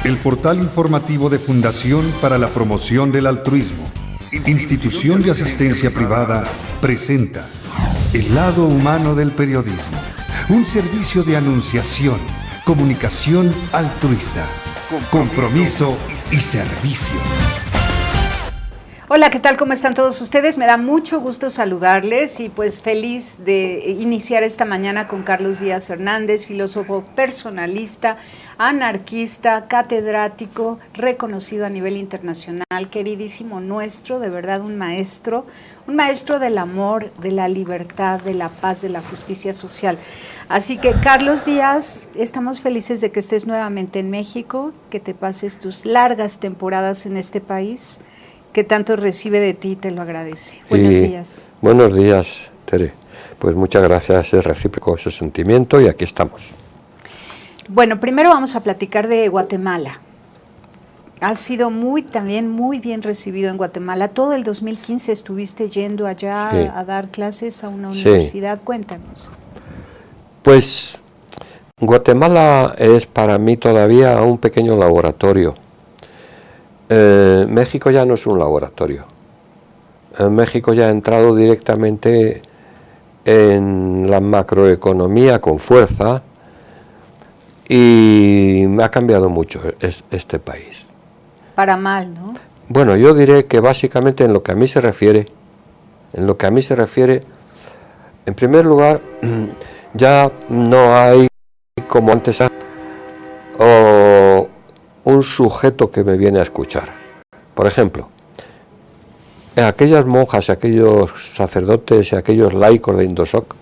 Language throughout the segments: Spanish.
El portal informativo de Fundación para la Promoción del Altruismo, institución de asistencia privada, presenta El lado humano del periodismo, un servicio de anunciación, comunicación altruista, compromiso y servicio. Hola, ¿qué tal? ¿Cómo están todos ustedes? Me da mucho gusto saludarles y pues feliz de iniciar esta mañana con Carlos Díaz Hernández, filósofo personalista, anarquista, catedrático, reconocido a nivel internacional, queridísimo nuestro, de verdad un maestro del amor, de la libertad, de la paz, de la justicia social. Así que, Carlos Díaz, estamos felices de que estés nuevamente en México, que te pases tus largas temporadas en este país, que tanto recibe de ti, te lo agradece. Buenos días. Buenos días, Tere. Pues muchas gracias, es recíproco ese sentimiento y aquí estamos. Bueno, primero vamos a platicar de Guatemala. Has sido también muy bien recibido en Guatemala. Todo el 2015 estuviste yendo allá a dar clases a una universidad. Cuéntanos. Pues Guatemala es para mí todavía un pequeño laboratorio. México ya no es un laboratorio. México ya ha entrado directamente en la macroeconomía con fuerza y me ha cambiado mucho este país. Para mal, ¿no? Bueno, yo diré que básicamente en lo que a mí se refiere, en primer lugar, ya no hay como antes un sujeto que me viene a escuchar. Por ejemplo, aquellas monjas, aquellos sacerdotes y aquellos laicos de Indosoc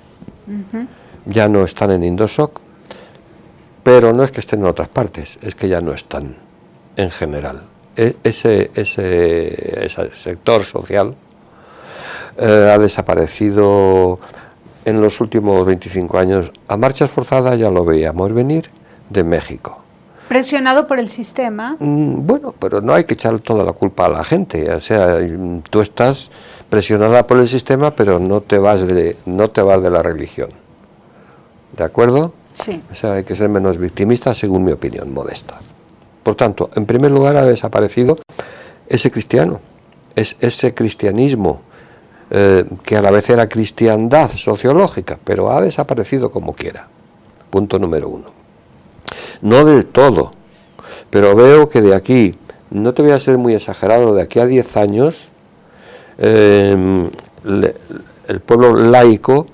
ya no están en Indosoc, pero no es que estén en otras partes, es que ya no están en general. Ese sector social ha desaparecido en los últimos 25 años. A marchas forzadas ya lo veíamos venir de México. ¿Presionado por el sistema? Bueno, pero no hay que echar toda la culpa a la gente. O sea, tú estás presionada por el sistema, pero no te vas de la religión. ¿De acuerdo? Sí. O sea, hay que ser menos victimista, según mi opinión, modesta. Por tanto, en primer lugar ha desaparecido ese cristianismo, que a la vez era cristiandad sociológica, pero ha desaparecido como quiera. Punto número uno. No del todo, pero veo que de aquí, no te voy a ser muy exagerado, de aquí a 10 años, el pueblo laico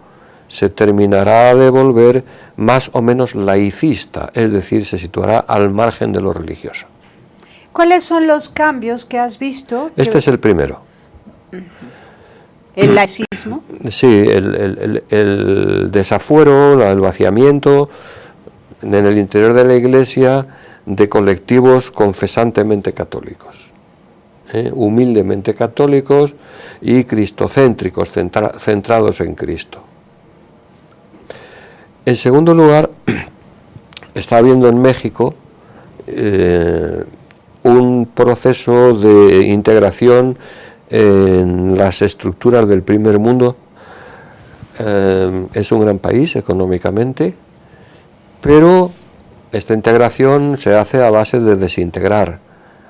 se terminará de volver más o menos laicista, es decir, se situará al margen de lo religioso. ¿Cuáles son los cambios que has visto? Este es el primero. ¿El laicismo? Sí, el desafuero, el vaciamiento en el interior de la Iglesia de colectivos confesantemente católicos, humildemente católicos y cristocéntricos, centrados en Cristo. En segundo lugar, está habiendo en México un proceso de integración en las estructuras del primer mundo. Es un gran país económicamente, pero esta integración se hace a base de desintegrar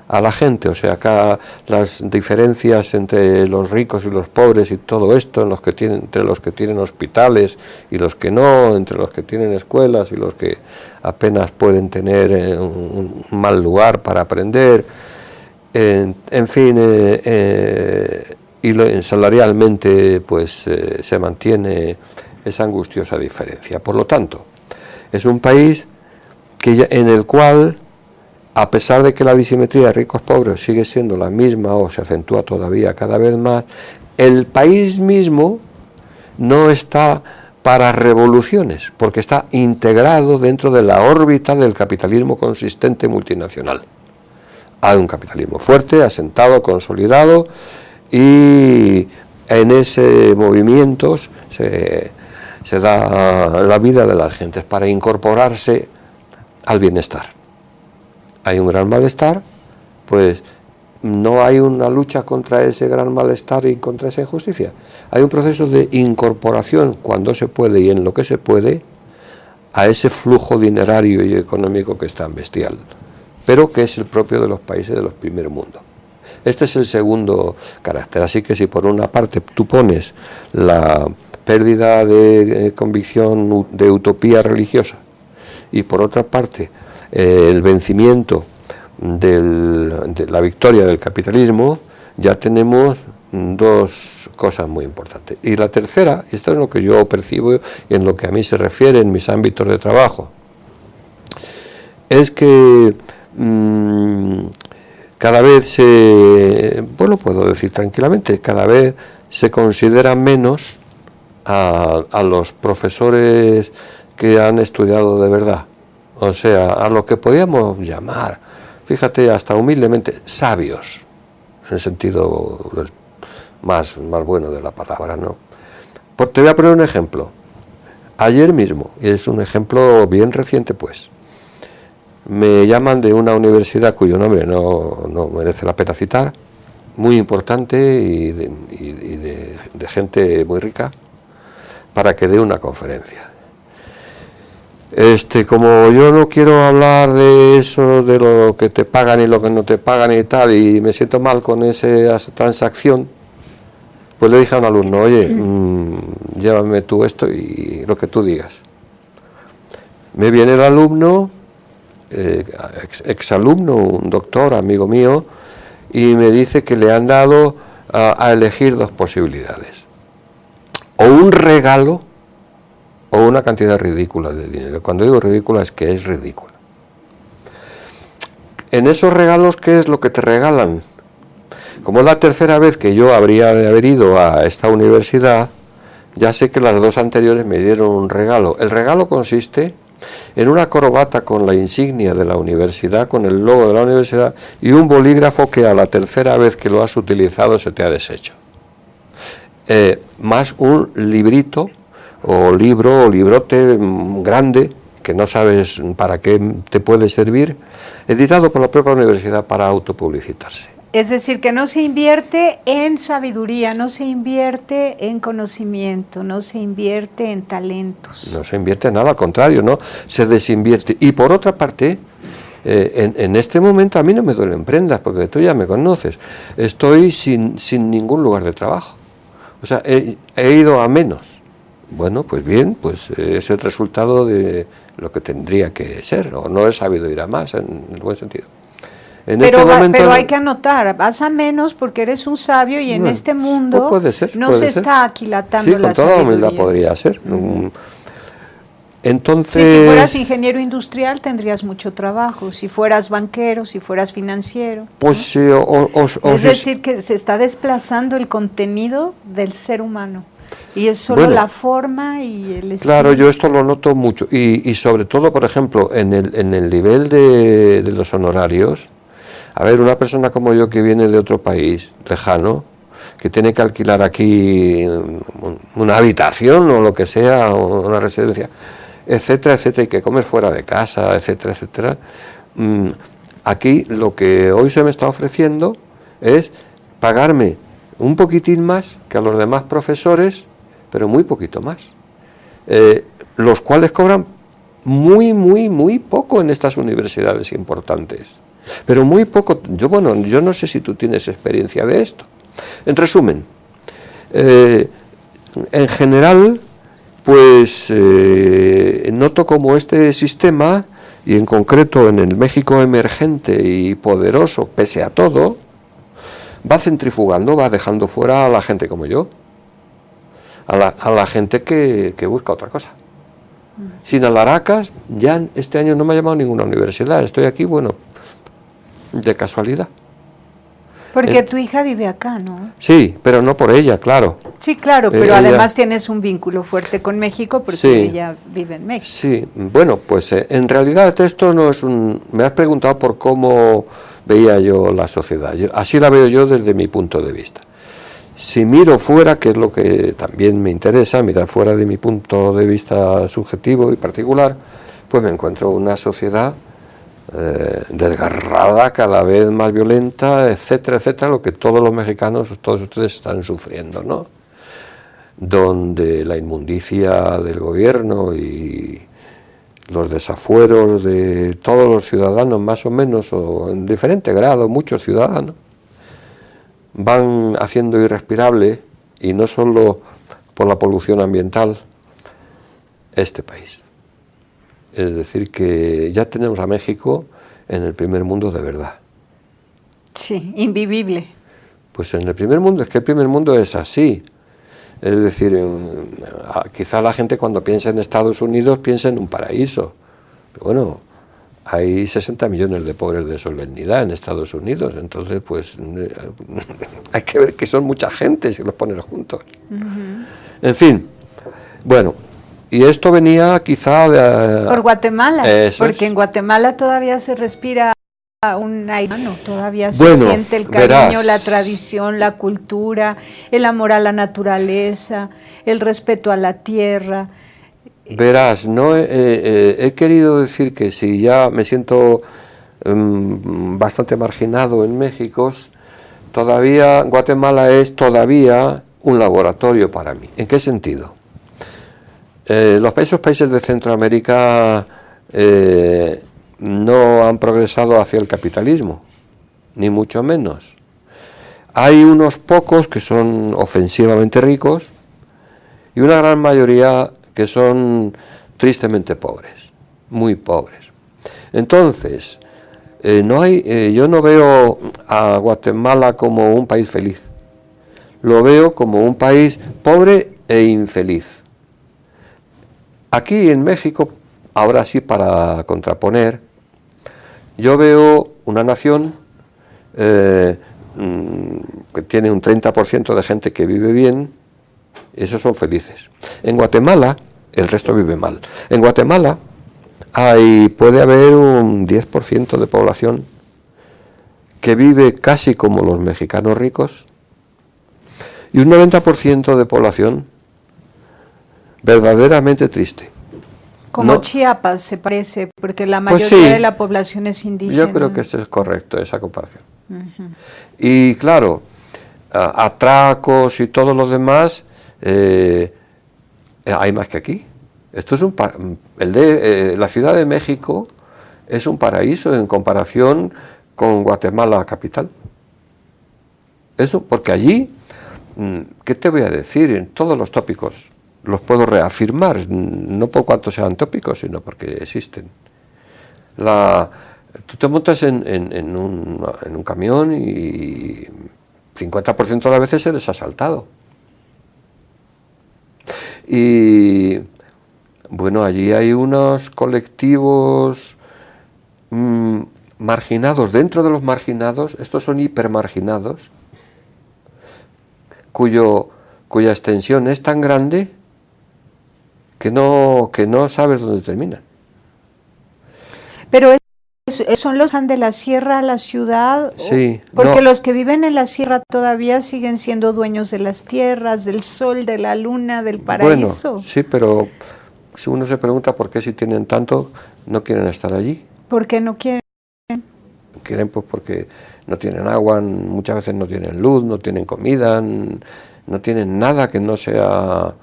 a la gente. O sea, acá las diferencias entre los ricos y los pobres y todo esto, entre los que tienen hospitales y los que no, entre los que tienen escuelas y los que apenas pueden tener un mal lugar para aprender, en fin, y salarialmente pues se mantiene esa angustiosa diferencia. Por lo tanto, es un país en el cual, a pesar de que la disimetría de ricos-pobres sigue siendo la misma o se acentúa todavía cada vez más, el país mismo no está para revoluciones, porque está integrado dentro de la órbita del capitalismo consistente multinacional. Hay un capitalismo fuerte, asentado, consolidado, y en ese movimiento se da la vida de las gentes para incorporarse al bienestar. Hay un gran malestar, pues no hay una lucha contra ese gran malestar y contra esa injusticia. Hay un proceso de incorporación, cuando se puede y en lo que se puede, a ese flujo dinerario y económico que es tan bestial. pero que es el propio de los países de los primer mundo. Este es el segundo carácter, así que si por una parte tú pones la pérdida de convicción, de utopía religiosa, y por otra parte el vencimiento de la victoria del capitalismo, ya tenemos dos cosas muy importantes. Y la tercera, esto es lo que yo percibo y en lo que a mí se refiere en mis ámbitos de trabajo, es que cada vez lo puedo decir tranquilamente, cada vez se considera menos a los profesores que han estudiado de verdad, o sea, a lo que podíamos llamar, fíjate, hasta humildemente, sabios, en el sentido más bueno de la palabra, ¿no? Pues te voy a poner un ejemplo. Ayer mismo, y es un ejemplo bien reciente, pues, me llaman de una universidad cuyo nombre no merece la pena citar, muy importante y de gente muy rica, para que dé una conferencia. Como yo no quiero hablar de eso, de lo que te pagan y lo que no te pagan y tal, y me siento mal con esa transacción, pues le dije a un alumno, oye, llévame tú esto y lo que tú digas. Me viene el alumno, exalumno, un doctor, amigo mío, y me dice que le han dado a elegir dos posibilidades. O un regalo, o una cantidad ridícula de dinero. Cuando digo ridícula es que es ridícula. En esos regalos, ¿qué es lo que te regalan? Como es la tercera vez que yo habría de haber ido a esta universidad, ya sé que las dos anteriores me dieron un regalo. El regalo consiste en una corbata con la insignia de la universidad, con el logo de la universidad, y un bolígrafo que a la tercera vez que lo has utilizado se te ha deshecho. Más un librito, o libro, o librote grande, que no sabes para qué te puede servir, editado por la propia universidad para autopublicitarse. Es decir, que no se invierte en sabiduría, no se invierte en conocimiento, no se invierte en talentos. No se invierte en nada, al contrario, ¿no? Se desinvierte. Y por otra parte, en este momento a mí no me duelen prendas, porque tú ya me conoces. Estoy sin ningún lugar de trabajo. O sea, he ido a menos. Bueno, pues bien, pues es el resultado de lo que tendría que ser, o no he sabido ir a más, en el buen sentido. Pero hay que anotar, vas a menos porque eres un sabio y en este mundo no se está aquilatando la sabiduría. Sí, con toda humildad podría ser. Entonces, si fueras ingeniero industrial tendrías mucho trabajo, si fueras banquero, si fueras financiero. Pues sí, es decir, que se está desplazando el contenido del ser humano. Y es solo la forma y el estilo. Claro, yo esto lo noto mucho. Y sobre todo, por ejemplo, en el nivel de los honorarios. A ver, una persona como yo que viene de otro país lejano, que tiene que alquilar aquí una habitación o lo que sea, o una residencia, etcétera, etcétera, y que comes fuera de casa, etcétera, etcétera. Aquí lo que hoy se me está ofreciendo es pagarme un poquitín más que a los demás profesores, pero muy poquito más, los cuales cobran muy poco en estas universidades importantes, pero muy poco. Yo no sé si tú tienes experiencia de esto. En resumen, en general, pues noto como este sistema, y en concreto en el México emergente y poderoso, pese a todo, va centrifugando, va dejando fuera a la gente como yo, a la gente que busca otra cosa. Sin alaracas, ya este año no me ha llamado ninguna universidad, estoy aquí, bueno, de casualidad. Porque tu hija vive acá, ¿no? Sí, pero no por ella, claro. Sí, claro, pero además tienes un vínculo fuerte con México porque ella vive en México. Sí, bueno, pues en realidad esto no es un... Me has preguntado por cómo veía yo la sociedad. Así la veo yo desde mi punto de vista. Si miro fuera, que es lo que también me interesa, mirar fuera de mi punto de vista subjetivo y particular, pues me encuentro una sociedad desgarrada, cada vez más violenta, etcétera, etcétera, lo que todos los mexicanos, todos ustedes están sufriendo, ¿no? Donde la inmundicia del gobierno y los desafueros de todos los ciudadanos, más o menos, o en diferente grado, muchos ciudadanos, van haciendo irrespirable, y no solo por la polución ambiental, este país. Es decir, que ya tenemos a México en el primer mundo de verdad. Sí, invivible. Pues en el primer mundo, es que el primer mundo es así. Es decir, quizá la gente cuando piensa en Estados Unidos piensa en un paraíso. Pero bueno, hay 60 millones de pobres de solemnidad en Estados Unidos, entonces pues hay que ver que son mucha gente si los pones juntos. En fin, bueno, y esto venía quizá de... Por Guatemala, Eso porque es. en Guatemala todavía se respira un aire, todavía se Bueno, siente el cariño, verás. la tradición, la cultura, el amor a la naturaleza, el respeto a la tierra. Verás, no he querido decir que si ya me siento bastante marginado en México, todavía Guatemala es todavía un laboratorio para mí. ¿En qué sentido? Los países de Centroamérica no han progresado hacia el capitalismo, ni mucho menos. Hay unos pocos que son ofensivamente ricos y una gran mayoría que son tristemente pobres, muy pobres. Entonces, yo no veo a Guatemala como un país feliz, lo veo como un país pobre e infeliz. Aquí en México, ahora sí para contraponer, yo veo una nación que tiene un 30% de gente que vive bien, esos son felices. En Guatemala, el resto vive mal. En Guatemala puede haber un 10% de población que vive casi como los mexicanos ricos y un 90% de población verdaderamente triste. Como No. Chiapas se parece, porque la Pues mayoría sí, de la población es indígena. Yo creo que eso es correcto, esa comparación. Y claro, atracos y todo lo demás, hay más que aquí. Esto es la Ciudad de México es un paraíso en comparación con Guatemala capital. Eso, porque allí, ¿qué te voy a decir? En todos los tópicos los puedo reafirmar, no por cuanto sean tópicos, sino porque existen. Tú te montas en un camión y 50% de las veces eres asaltado. Y bueno, allí hay unos colectivos marginados. Dentro de los marginados, estos son hipermarginados, cuya extensión es tan grande que no sabes dónde terminan. Pero ¿son los de la sierra a la ciudad? Sí. Porque no. los que viven en la sierra todavía siguen siendo dueños de las tierras, del sol, de la luna, del paraíso. Bueno, sí, pero si uno se pregunta por qué si tienen tanto, no quieren estar allí. ¿Por qué no quieren? Quieren pues porque no tienen agua, muchas veces no tienen luz, no tienen comida, no tienen nada que no sea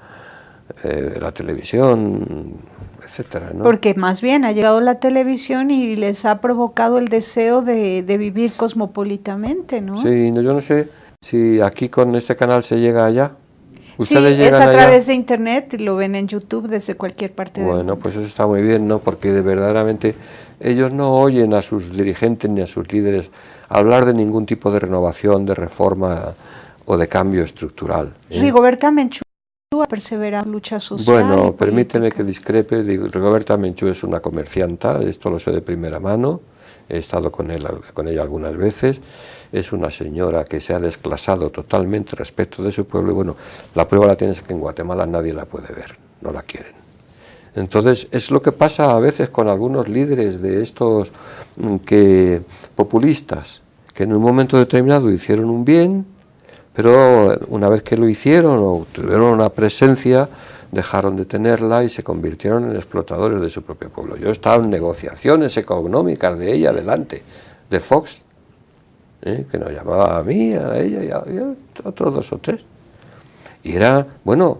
la televisión, etcétera, ¿no? Porque más bien ha llegado la televisión y les ha provocado el deseo de vivir cosmopolitamente, ¿no? Sí, yo no sé si aquí con este canal se llega allá. Sí, ¿Ustedes es llegan a allá? través de internet, lo ven en YouTube desde cualquier parte del mundo. Bueno, pues eso está muy bien, ¿no? Porque verdaderamente ellos no oyen a sus dirigentes ni a sus líderes hablar de ningún tipo de renovación, de reforma o de cambio estructural. Rigoberta Menchú ha perseverado en lucha social. Bueno, permíteme que discrepe. Rigoberta Menchú es una comercianta, esto lo sé de primera mano, he estado con ella algunas veces. Es una señora que se ha desclasado totalmente respecto de su pueblo y bueno, la prueba la tienes que en Guatemala nadie la puede ver, no la quieren. Entonces es lo que pasa a veces con algunos líderes de estos populistas, que en un momento determinado hicieron un bien, pero una vez que lo hicieron o tuvieron una presencia, dejaron de tenerla y se convirtieron en explotadores de su propio pueblo. Yo he estado en negociaciones económicas de ella delante, de Fox, que nos llamaba a mí, a ella y a otros 2 o 3. Y era, bueno,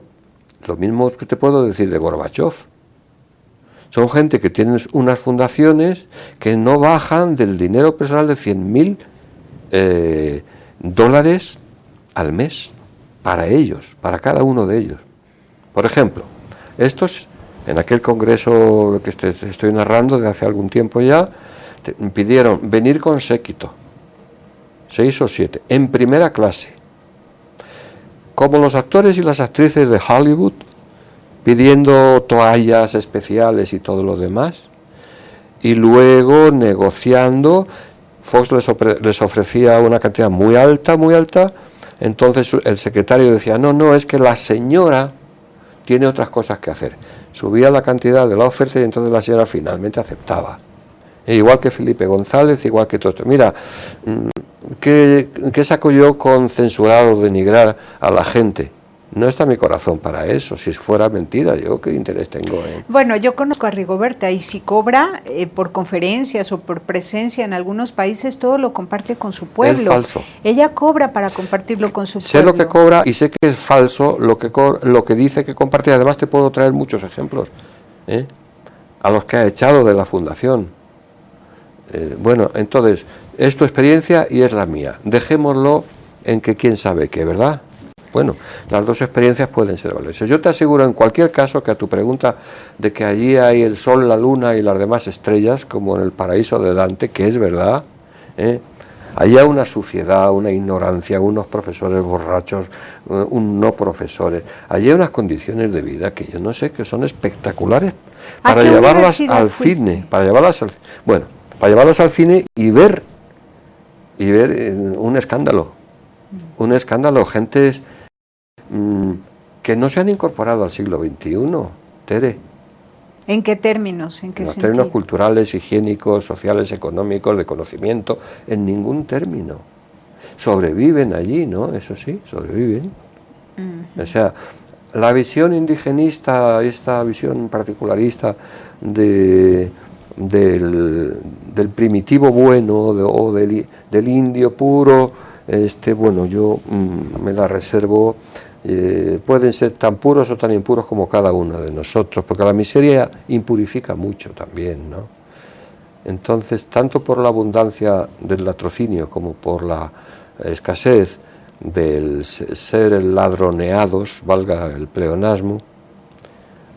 lo mismo que te puedo decir de Gorbachev. Son gente que tienen unas fundaciones que no bajan del dinero personal de 100.000 dólares al mes para ellos, para cada uno de ellos. Por ejemplo, estos, en aquel congreso que estoy narrando de hace algún tiempo ya, pidieron venir con séquito, 6 o 7, en primera clase, como los actores y las actrices de Hollywood, pidiendo toallas especiales y todo lo demás, y luego negociando. Fox les ofrecía una cantidad muy alta, entonces el secretario decía, no, es que la señora tiene otras cosas que hacer. Subía la cantidad de la oferta y entonces la señora finalmente aceptaba. Igual que Felipe González, igual que todo esto. Mira, ¿qué saco yo con censurar o denigrar a la gente? No está mi corazón para eso. Si fuera mentira, ¿yo qué interés tengo en...? Bueno, yo conozco a Rigoberta y si cobra por conferencias o por presencia en algunos países, todo lo comparte con su pueblo. Es falso. Ella cobra para compartirlo con su pueblo. Sé lo que cobra y sé que es falso lo que dice que comparte. Además te puedo traer muchos ejemplos, a los que ha echado de la fundación. Bueno, entonces, es tu experiencia y es la mía. Dejémoslo en que quién sabe qué, ¿verdad? Bueno, las dos experiencias pueden ser valiosas. Yo te aseguro en cualquier caso que a tu pregunta de que allí hay el sol, la luna y las demás estrellas, como en el paraíso de Dante, que es verdad, allí hay una suciedad, una ignorancia, unos profesores borrachos, no profesores. Allí hay unas condiciones de vida que yo no sé, que son espectaculares para llevarlas al cine, para llevarlas al cine y ver un escándalo, gentes que no se han incorporado al siglo XXI, Tere. ¿En qué términos? ¿En qué los sentido? términos culturales, higiénicos, sociales, económicos, de conocimiento, en ningún término. Sobreviven allí, ¿no? Eso sí, sobreviven. O sea, la visión indigenista, esta visión particularista del primitivo bueno o del indio puro, bueno, yo me la reservo. Pueden ser tan puros o tan impuros como cada uno de nosotros, porque la miseria impurifica mucho también, ¿no? Entonces, tanto por la abundancia del latrocinio como por la escasez del ser ladroneados, valga el pleonasmo,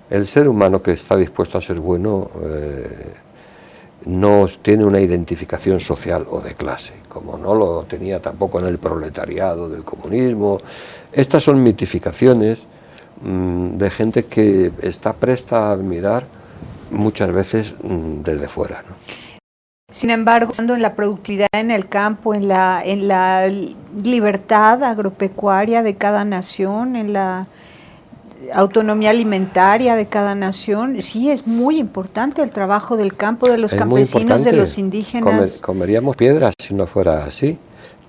el ser humano que está dispuesto a ser bueno no tiene una identificación social o de clase, como no lo tenía tampoco en el proletariado del comunismo. Estas son mitificaciones de gente que está presta a admirar muchas veces desde fuera, ¿no? Sin embargo, en la productividad en el campo, en la libertad agropecuaria de cada nación, en la autonomía alimentaria de cada nación, sí es muy importante el trabajo del campo, de los campesinos, de los indígenas. Comeríamos piedras si no fuera así,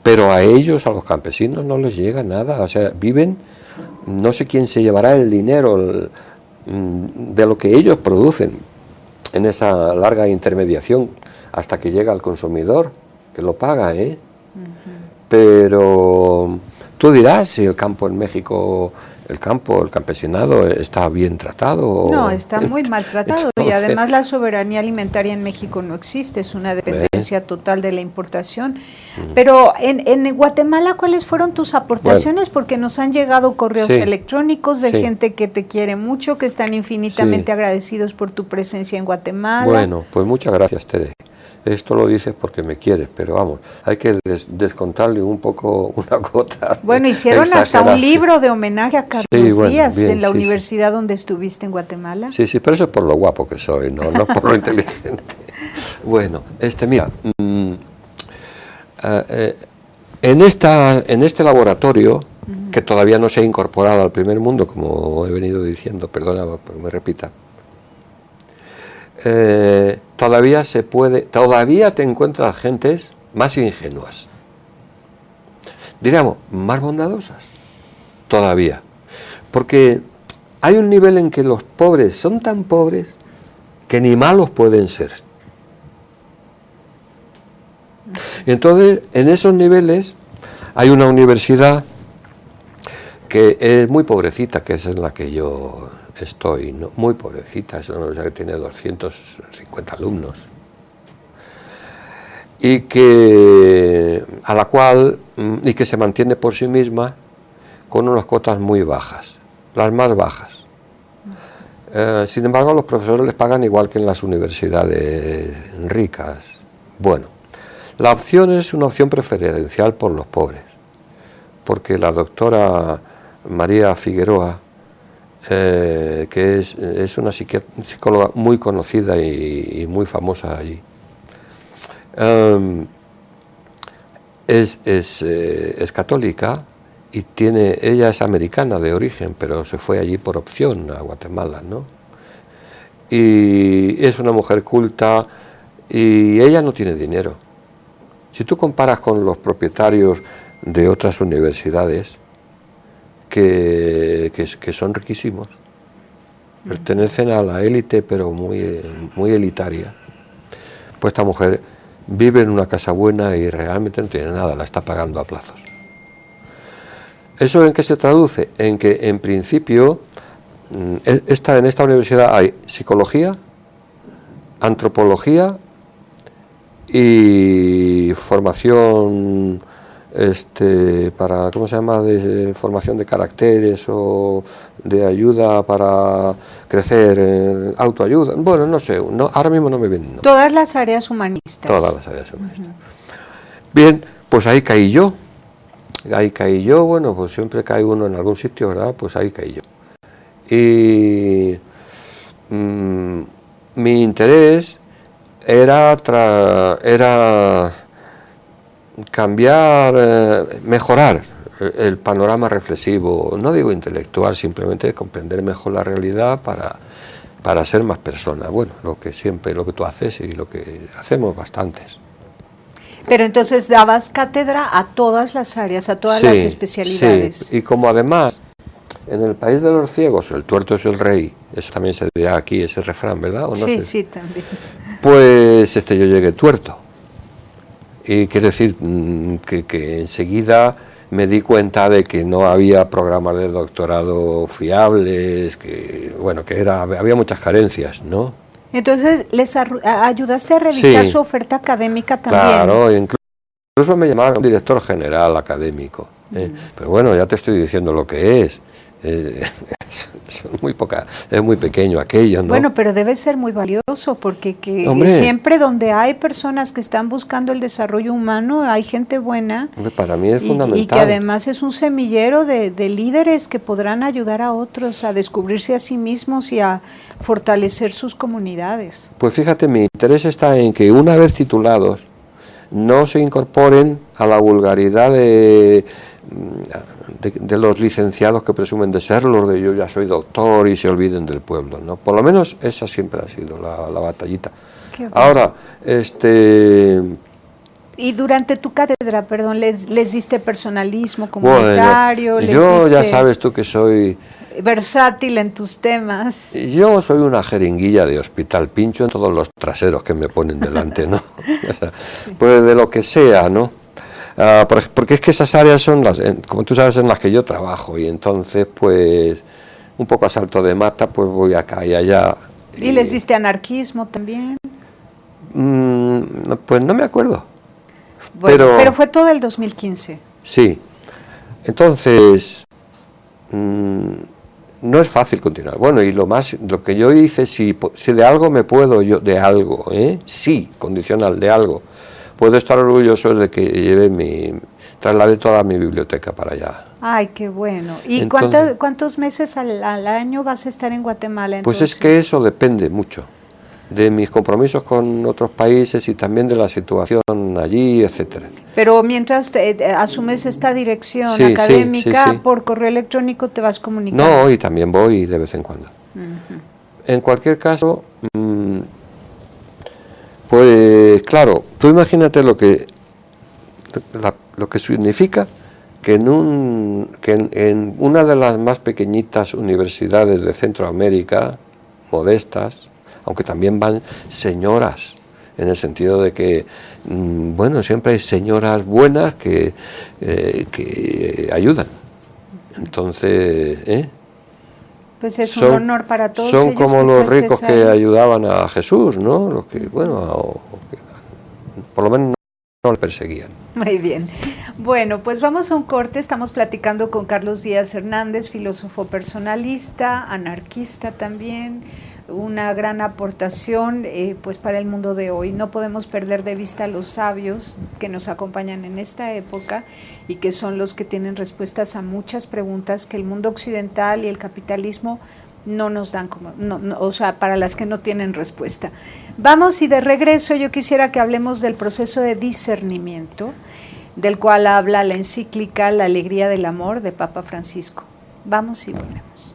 pero a ellos, a los campesinos, no les llega nada. O sea, viven, no sé quién se llevará el dinero de lo que ellos producen en esa larga intermediación hasta que llega al consumidor, que lo paga, Pero tú dirás si el campo en México, el campesinado está bien tratado. No, está muy maltratado. Entonces, y además la soberanía alimentaria en México no existe, es una dependencia total de la importación. Pero en Guatemala, ¿cuáles fueron tus aportaciones? Porque nos han llegado correos electrónicos de gente que te quiere mucho, que están infinitamente agradecidos por tu presencia en Guatemala. Bueno, pues muchas gracias, Tere. Esto lo dices porque me quieres, pero vamos, hay que descontarle un poco una gota. Bueno, hicieron hasta un libro de homenaje a Carlos Díaz en la universidad donde estuviste en Guatemala. Sí, pero eso es por lo guapo que soy, no por lo inteligente. Bueno, mira, en este laboratorio, que todavía no se ha incorporado al primer mundo, como he venido diciendo, perdona que me repita, todavía te encuentras gentes más ingenuas, diríamos, más bondadosas, todavía, porque hay un nivel en que los pobres son tan pobres que ni malos pueden ser. Y entonces, en esos niveles, hay una universidad que es muy pobrecita, que es en la que yo estoy, ¿no? Muy pobrecita, es una universidad que tiene 250 alumnos. Y que se mantiene por sí misma con unas cuotas muy bajas, las más bajas. Sin embargo, a los profesores les pagan igual que en las universidades ricas. Bueno, la opción es una opción preferencial por los pobres, porque la doctora María Figueroa, que es una psicóloga muy conocida y muy famosa allí, es católica y ella es americana de origen, pero se fue allí por opción a Guatemala, ¿no? Y es una mujer culta y ella no tiene dinero. Si tú comparas con los propietarios de otras universidades que son riquísimos, pertenecen a la élite pero muy elitaria, pues esta mujer vive en una casa buena y realmente no tiene nada, la está pagando a plazos. ¿Eso en qué se traduce? En que en principio en esta universidad hay psicología, antropología y formación para, ¿cómo se llama?, de formación de caracteres o de ayuda para crecer, autoayuda, bueno, no sé, ahora mismo no me viene. No. Todas las áreas humanistas. Todas las áreas humanistas. Bien, pues ahí caí yo, bueno, pues siempre cae uno en algún sitio, ¿verdad? Pues ahí caí yo. Y mi interés era cambiar, mejorar el panorama reflexivo, no digo intelectual, simplemente comprender mejor la realidad para ser más persona. Bueno, lo que tú haces y lo que hacemos bastantes. Pero entonces dabas cátedra a todas las áreas, a todas las especialidades. Sí, y como además en el país de los ciegos el tuerto es el rey, eso también se dirá aquí, ese refrán, ¿verdad? ¿O no sí, sé? sí, también. Pues yo llegué tuerto. Y quiere decir que enseguida me di cuenta de que no había programas de doctorado fiables, que había muchas carencias, ¿no? Entonces, ¿les ayudaste a revisar su oferta académica también? Claro, incluso me llamaron director general académico. Pero bueno, ya te estoy diciendo lo que es. Es muy pequeño aquello, ¿no? Bueno, pero debe ser muy valioso porque siempre donde hay personas que están buscando el desarrollo humano hay gente buena. Hombre, para mí es fundamental. Y que además es un semillero de líderes que podrán ayudar a otros a descubrirse a sí mismos y a fortalecer sus comunidades. Pues fíjate, mi interés está en que una vez titulados no se incorporen a la vulgaridad de los licenciados que presumen de serlo, de yo ya soy doctor y se olviden del pueblo, ¿no? Por lo menos esa siempre ha sido la batallita. Qué bueno. Ahora, Y durante tu cátedra, perdón, ¿les diste personalismo comunitario? Bueno, yo ya sabes tú que soy versátil en tus temas. Yo soy una jeringuilla de hospital, pincho en todos los traseros que me ponen delante, ¿no? O sea, pues de lo que sea, ¿no? Porque es que esas áreas son como tú sabes, en las que yo trabajo, y entonces pues un poco a salto de mata pues voy acá y allá. ¿Y les diste anarquismo también? Pues no me acuerdo. Bueno, pero fue todo el 2015. Sí. Entonces no es fácil continuar. Bueno, y lo que yo hice, si de algo me puedo yo, de algo, sí, condicional, de algo, puedo estar orgulloso de que trasladé toda mi biblioteca para allá. Ay, qué bueno. ¿Y entonces, cuántos meses al año vas a estar en Guatemala entonces? Pues es que eso depende mucho de mis compromisos con otros países y también de la situación allí, etcétera. Pero mientras asumes esta dirección académica, por correo electrónico te vas comunicando. No, y también voy de vez en cuando. En cualquier caso, pues claro, tú imagínate lo que significa que en una de las más pequeñitas universidades de Centroamérica, modestas, aunque también van señoras, en el sentido de que, bueno, siempre hay señoras buenas que ayudan. Entonces, Pues es un honor para todos son ellos. como que tú los ricos estés que ahí. ayudaban a Jesús, ¿no? Los que, bueno, por lo menos no le perseguían. Muy bien. Bueno, pues vamos a un corte. Estamos platicando con Carlos Díaz Hernández, filósofo personalista, anarquista también, una gran aportación pues para el mundo de hoy. No podemos perder de vista a los sabios que nos acompañan en esta época y que son los que tienen respuestas a muchas preguntas que el mundo occidental y el capitalismo no nos dan o sea, para las que no tienen respuesta. Vamos, y de regreso yo quisiera que hablemos del proceso de discernimiento, del cual habla la encíclica La Alegría del Amor de Papa Francisco. Vamos y volvemos.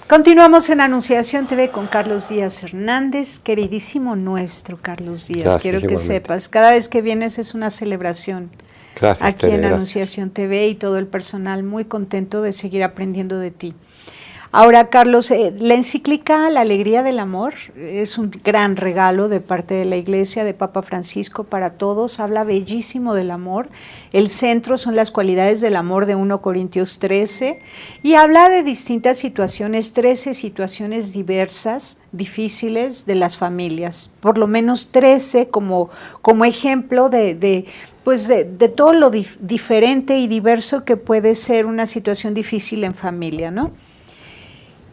Continuamos en Anunciación TV con Carlos Díaz Hernández, queridísimo nuestro Carlos Díaz. Gracias, quiero que igualmente. Sepas, cada vez que vienes es una celebración. Gracias, Aquí Tere, en gracias. Anunciación TV y todo el personal muy contento de seguir aprendiendo de ti. Ahora, Carlos, la encíclica La Alegría del Amor es un gran regalo de parte de la Iglesia, de Papa Francisco para todos. Habla bellísimo del amor. El centro son las cualidades del amor de 1 Corintios 13 y habla de distintas situaciones, 13 situaciones diversas, difíciles de las familias. Por lo menos 13 como ejemplo de todo lo diferente y diverso que puede ser una situación difícil en familia, ¿no?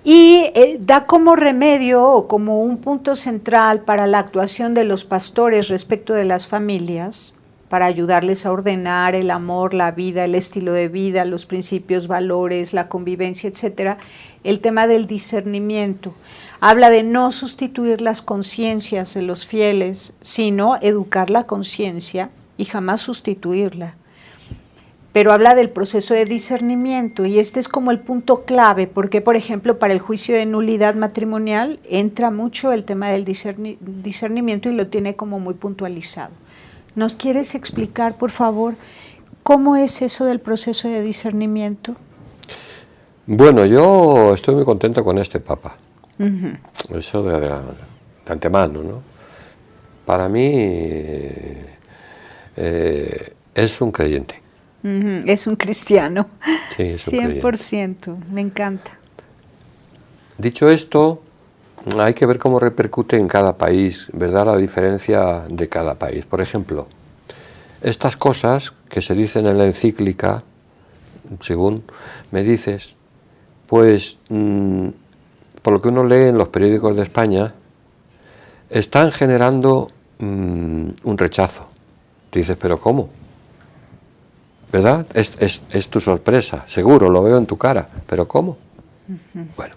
Y da como remedio o como un punto central para la actuación de los pastores respecto de las familias, para ayudarles a ordenar el amor, la vida, el estilo de vida, los principios, valores, la convivencia, etcétera, el tema del discernimiento. Habla de no sustituir las conciencias de los fieles, sino educar la conciencia y jamás sustituirla. pero habla del proceso de discernimiento y este es como el punto clave, porque por ejemplo para el juicio de nulidad matrimonial entra mucho el tema del discernimiento y lo tiene como muy puntualizado. ¿Nos quieres explicar, por favor, cómo es eso del proceso de discernimiento? Bueno, yo estoy muy contento con este Papa. Eso de antemano, ¿no? Para mí es un creyente. Es un cristiano. Sí, es un 100%, me encanta. Dicho esto, hay que ver cómo repercute en cada país, ¿verdad? La diferencia de cada país. Por ejemplo, estas cosas que se dicen en la encíclica, según me dices, pues por lo que uno lee en los periódicos de España, están generando un rechazo. Te dices, ¿pero cómo? ¿Verdad? Es tu sorpresa, seguro, lo veo en tu cara, ¿pero cómo? Bueno,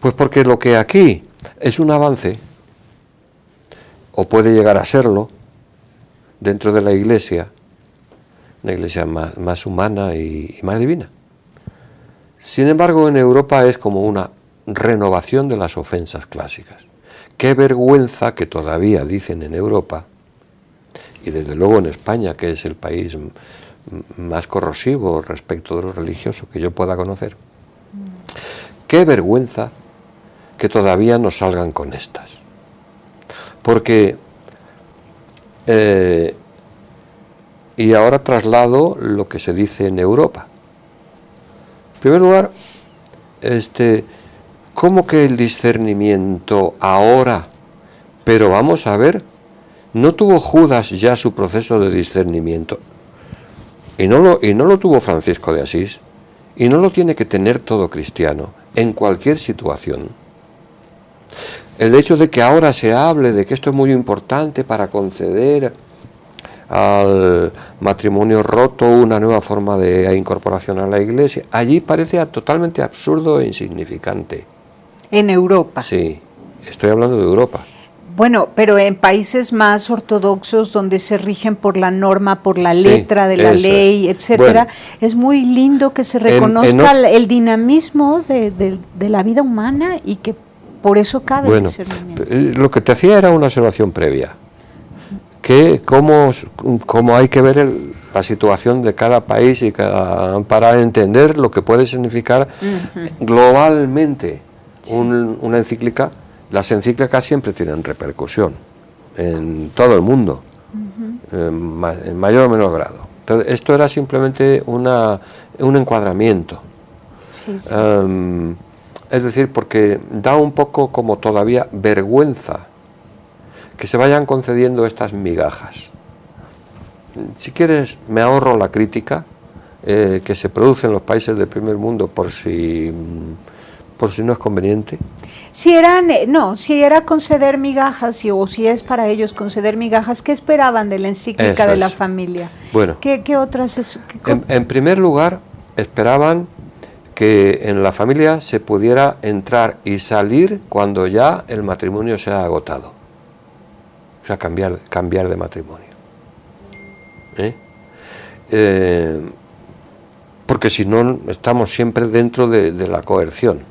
pues porque lo que aquí es un avance, o puede llegar a serlo, dentro de la Iglesia, una Iglesia más humana y más divina. Sin embargo, en Europa es como una renovación de las ofensas clásicas. Qué vergüenza que todavía dicen en Europa, y desde luego en España, que es el país más corrosivo respecto de lo religioso que yo pueda conocer, qué vergüenza que todavía nos salgan con estas. Porque, y ahora traslado lo que se dice en Europa. En primer lugar, ¿cómo que el discernimiento ahora? Pero vamos a ver, ¿no tuvo Judas ya su proceso de discernimiento? Y no lo tuvo Francisco de Asís, y no lo tiene que tener todo cristiano, en cualquier situación. El hecho de que ahora se hable de que esto es muy importante para conceder al matrimonio roto una nueva forma de incorporación a la Iglesia, allí parece totalmente absurdo e insignificante. En Europa. Sí, estoy hablando de Europa. Bueno, pero en países más ortodoxos donde se rigen por la norma, por la letra de la ley, etcétera, bueno, es muy lindo que se reconozca el dinamismo de la vida humana y que por eso cabe el discernimiento. Lo que te hacía era una observación previa, que cómo hay que ver la situación de cada país y para entender lo que puede significar globalmente una encíclica. Las encíclicas siempre tienen repercusión en todo el mundo, en mayor o menor grado. Entonces, esto era simplemente un encuadramiento. Sí, sí. Es decir, porque da un poco como todavía vergüenza que se vayan concediendo estas migajas. Si quieres, me ahorro la crítica que se produce en los países del primer mundo por si no es conveniente. Si era conceder migajas o si es para ellos conceder migajas, ¿qué esperaban de la encíclica de la familia? Bueno, ¿Qué otras? En primer lugar, esperaban que en la familia se pudiera entrar y salir cuando ya el matrimonio se ha agotado. O sea, cambiar de matrimonio. Porque si no, estamos siempre dentro de la coerción.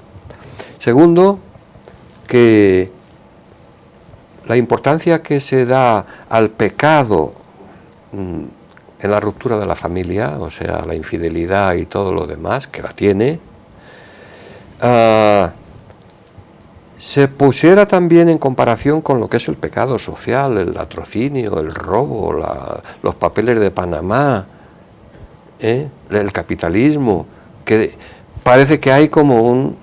Segundo, que la importancia que se da al pecado en la ruptura de la familia, o sea, la infidelidad y todo lo demás, que la tiene, se pusiera también en comparación con lo que es el pecado social, el latrocinio, el robo, los papeles de Panamá, el capitalismo, que parece que hay como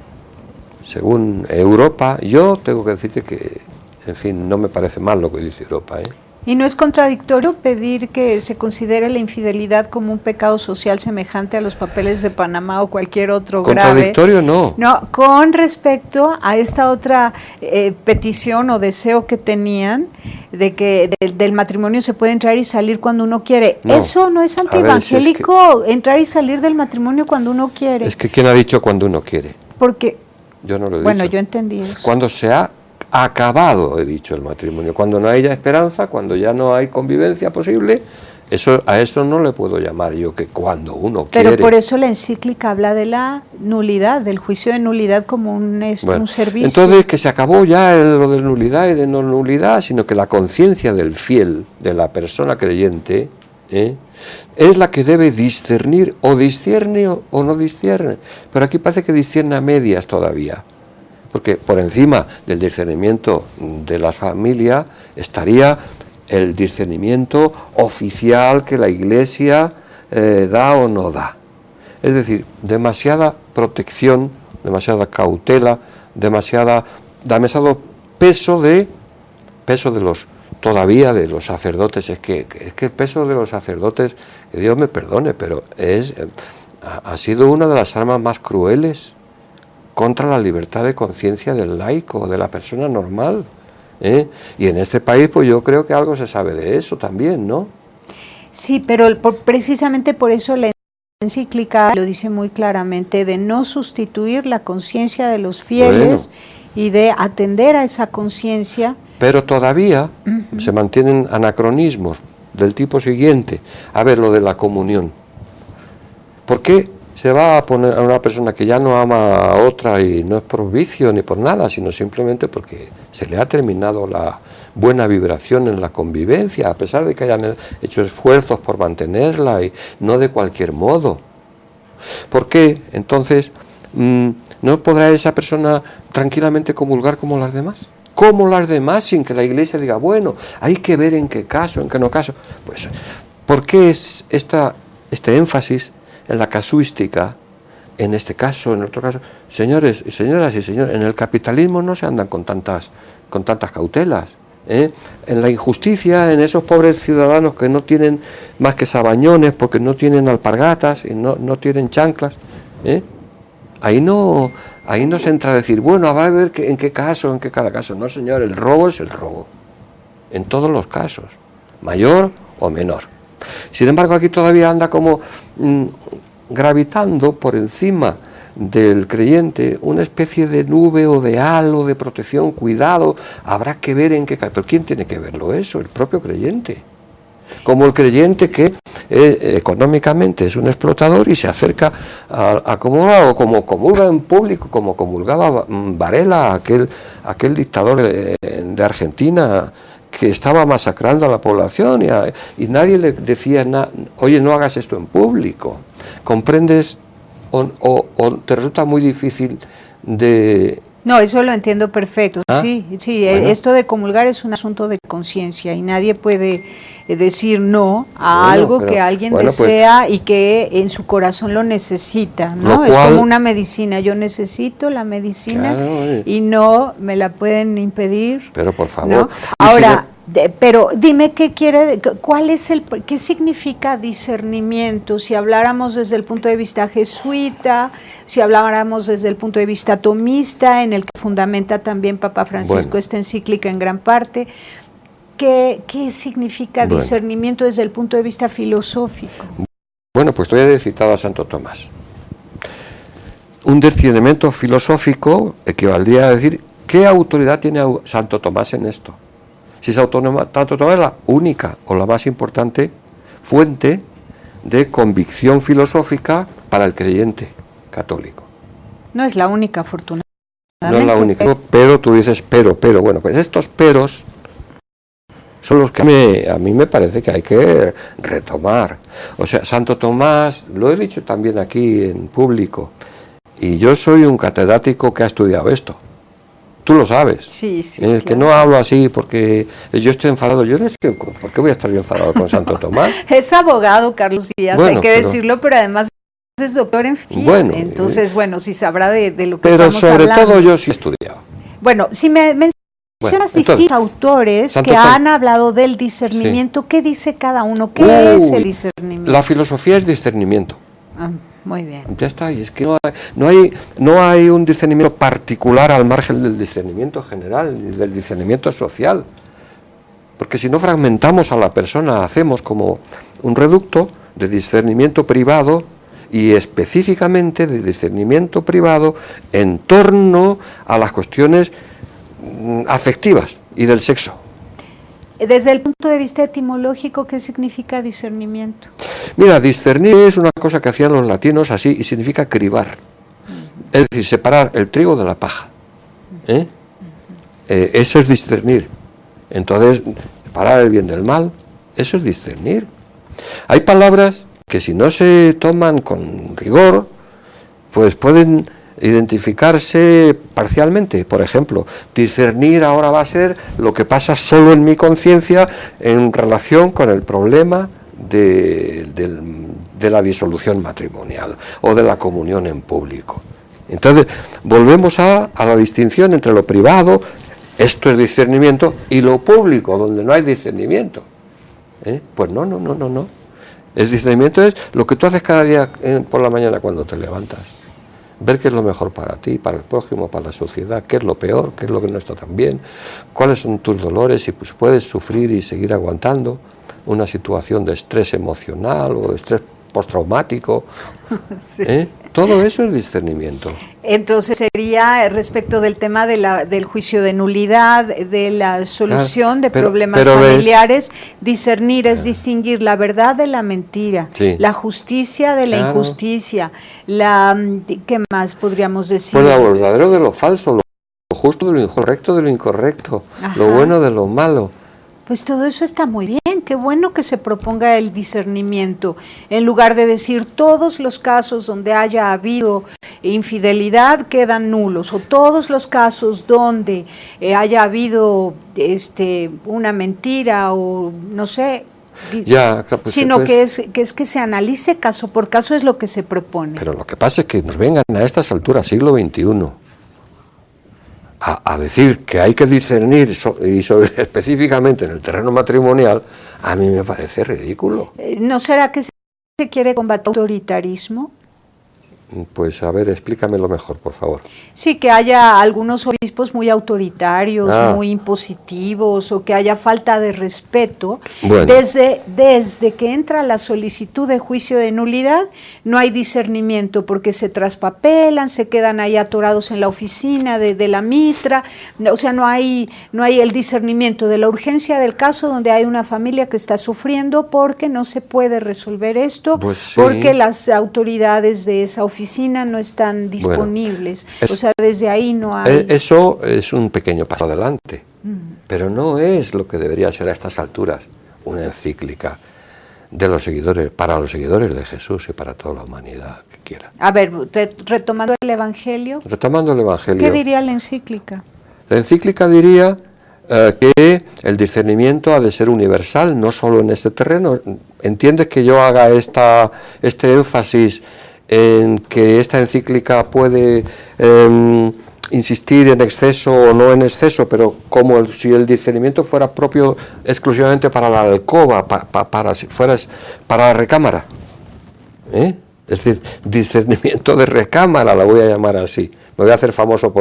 según Europa, yo tengo que decirte que, en fin, no me parece mal lo que dice Europa, ¿Y no es contradictorio pedir que se considere la infidelidad como un pecado social semejante a los papeles de Panamá o cualquier otro grave? Contradictorio no. No, con respecto a esta otra petición o deseo que tenían de que del matrimonio se puede entrar y salir cuando uno quiere. No. ¿Eso no es antievangélico, entrar y salir del matrimonio cuando uno quiere? Es que ¿quién ha dicho cuando uno quiere? Porque yo no lo he dicho. Bueno, yo entendí eso. Cuando se ha acabado, he dicho, el matrimonio, cuando no hay ya esperanza, cuando ya no hay convivencia posible, Eso, a eso no le puedo llamar yo que cuando uno Pero quiere. por eso la encíclica habla de la nulidad, del juicio de nulidad como un servicio. Entonces que se acabó ya lo de nulidad y de no nulidad, sino que la conciencia del fiel, de la persona creyente, es la que debe discernir, o discierne o no discierne. Pero aquí parece que discierne a medias todavía, porque por encima del discernimiento de la familia estaría el discernimiento oficial que la Iglesia da o no da. Es decir, demasiada protección, demasiada cautela, demasiado peso de los todavía de los sacerdotes. Es que el peso de los sacerdotes, que Dios me perdone, pero ha sido una de las armas más crueles contra la libertad de conciencia del laico, de la persona normal. Y en este país pues yo creo que algo se sabe de eso también, ¿no? Sí, pero precisamente por eso la encíclica lo dice muy claramente, de no sustituir la conciencia de los fieles y de atender a esa conciencia. Pero todavía se mantienen anacronismos del tipo siguiente. A ver, lo de la comunión. ¿Por qué se va a poner a una persona que ya no ama a otra, y no es por vicio ni por nada, sino simplemente porque se le ha terminado la buena vibración en la convivencia, a pesar de que hayan hecho esfuerzos por mantenerla, y no de cualquier modo? ¿Por qué entonces no podrá esa persona tranquilamente comulgar como las demás? Como las demás, sin que la Iglesia diga, bueno, hay que ver en qué caso, en qué no caso. Pues, ¿por qué es este énfasis en la casuística, en este caso, en otro caso? Señores y señoras y señores, en el capitalismo no se andan con tantas cautelas. En la injusticia, en esos pobres ciudadanos que no tienen más que sabañones porque no tienen alpargatas y no tienen chanclas, ahí no se entra a decir, bueno, va a ver en qué caso, en qué cada caso. No, señor, el robo es el robo, en todos los casos, mayor o menor. Sin embargo, aquí todavía anda como gravitando por encima del creyente una especie de nube o de halo de protección. Cuidado, habrá que ver en qué caso. ¿Pero quién tiene que verlo eso? El propio creyente. Como el creyente que económicamente es un explotador y se acerca a comulgar, o como comulga en público, como comulgaba Varela, aquel dictador de Argentina, que estaba masacrando a la población, y nadie le decía oye, no hagas esto en público. ¿Comprendes o te resulta muy difícil de...? No, eso lo entiendo perfecto. Sí, bueno. Esto de comulgar es un asunto de conciencia y nadie puede decir no a algo que alguien desea y que en su corazón lo necesita, ¿no? Es como una medicina. Yo necesito la medicina, claro, y no me la pueden impedir. Pero por favor. ¿No? Ahora, pero dime qué significa discernimiento, si habláramos desde el punto de vista jesuita, si habláramos desde el punto de vista tomista, en el que fundamenta también Papa Francisco esta encíclica en gran parte. ¿Qué significa discernimiento desde el punto de vista filosófico? Bueno, pues todavía he citado a Santo Tomás. Un discernimiento filosófico equivaldría a decir, ¿qué autoridad tiene Santo Tomás en esto? Si Santo Tomás es la única o la más importante fuente de convicción filosófica para el creyente católico. No es la única, afortunadamente. No es la única, pero tú dices bueno, pues estos peros son los que a mí me parece que hay que retomar. O sea, Santo Tomás, lo he dicho también aquí en público, y yo soy un catedrático que ha estudiado esto. Tú lo sabes. Sí, claro. Que no hablo así porque yo estoy enfadado. Yo no estoy, ¿por qué voy a estar yo enfadado con Santo Tomás? Es abogado, Carlos Díaz, hay que decirlo, pero además es doctor en FIA. Entonces, si sabrá de lo que estamos hablando. Pero sobre todo yo sí he estudiado. Bueno, si me mencionas distintos autores que han hablado del discernimiento, ¿qué dice cada uno? ¿Qué es el discernimiento? La filosofía es discernimiento. Muy bien. Ya está, y es que no hay un discernimiento particular al margen del discernimiento general, del discernimiento social. Porque si no fragmentamos a la persona, hacemos como un reducto de discernimiento privado, y específicamente de discernimiento privado en torno a las cuestiones afectivas y del sexo. Desde el punto de vista etimológico, ¿qué significa discernimiento? Mira, discernir es una cosa que hacían los latinos así y significa cribar. Es decir, separar el trigo de la paja. Eso es discernir. Entonces, separar el bien del mal, eso es discernir. Hay palabras que si no se toman con rigor, pues pueden identificarse parcialmente. Por ejemplo, discernir ahora va a ser lo que pasa solo en mi conciencia en relación con el problema de la disolución matrimonial o de la comunión en público. Entonces, volvemos a la distinción entre lo privado, esto es discernimiento, y lo público, donde no hay discernimiento. Pues no. El discernimiento es lo que tú haces cada día por la mañana cuando te levantas. Ver qué es lo mejor para ti, para el prójimo, para la sociedad, qué es lo peor, qué es lo que no está tan bien, cuáles son tus dolores, y pues puedes sufrir y seguir aguantando una situación de estrés emocional o de estrés postraumático. Sí. Todo eso es discernimiento. Entonces sería respecto del tema del juicio de nulidad, de la solución de problemas familiares, discernir es distinguir la verdad de la mentira, la justicia de la injusticia, ¿qué más podríamos decir? Pues lo verdadero de lo falso, lo justo de lo incorrecto, lo bueno de lo malo. Pues todo eso está muy bien, qué bueno que se proponga el discernimiento, en lugar de decir todos los casos donde haya habido infidelidad quedan nulos, o todos los casos donde haya habido una mentira o no sé, pues sino que se analice caso por caso, es lo que se propone. Pero lo que pasa es que nos vengan a estas alturas, siglo XXI, a decir que hay que discernir específicamente en el terreno matrimonial, a mí me parece ridículo. ¿No será que se quiere combatir el autoritarismo? Pues a ver, explícamelo mejor, por favor. Sí, que haya algunos obispos muy autoritarios, muy impositivos, o que haya falta de respeto. Bueno. Desde que entra la solicitud de juicio de nulidad, no hay discernimiento, porque se traspapelan, se quedan ahí atorados en la oficina de la mitra, o sea, no hay el discernimiento de la urgencia del caso, donde hay una familia que está sufriendo porque no se puede resolver esto, pues sí, porque las autoridades de esa oficina no están disponibles. Bueno, o sea, desde ahí no hay... Eso es un pequeño paso adelante, pero no es lo que debería ser a estas alturas una encíclica de los seguidores, para los seguidores de Jesús y para toda la humanidad que quiera. A ver, retomando el Evangelio. Retomando el Evangelio. ¿Qué diría la encíclica? La encíclica diría que el discernimiento ha de ser universal, no solo en este terreno. ¿Entiendes que yo haga este énfasis en que esta encíclica puede insistir en exceso o no en exceso, pero como si el discernimiento fuera propio exclusivamente para la alcoba, para la recámara? Es decir, discernimiento de recámara, la voy a llamar así. Me voy a hacer famoso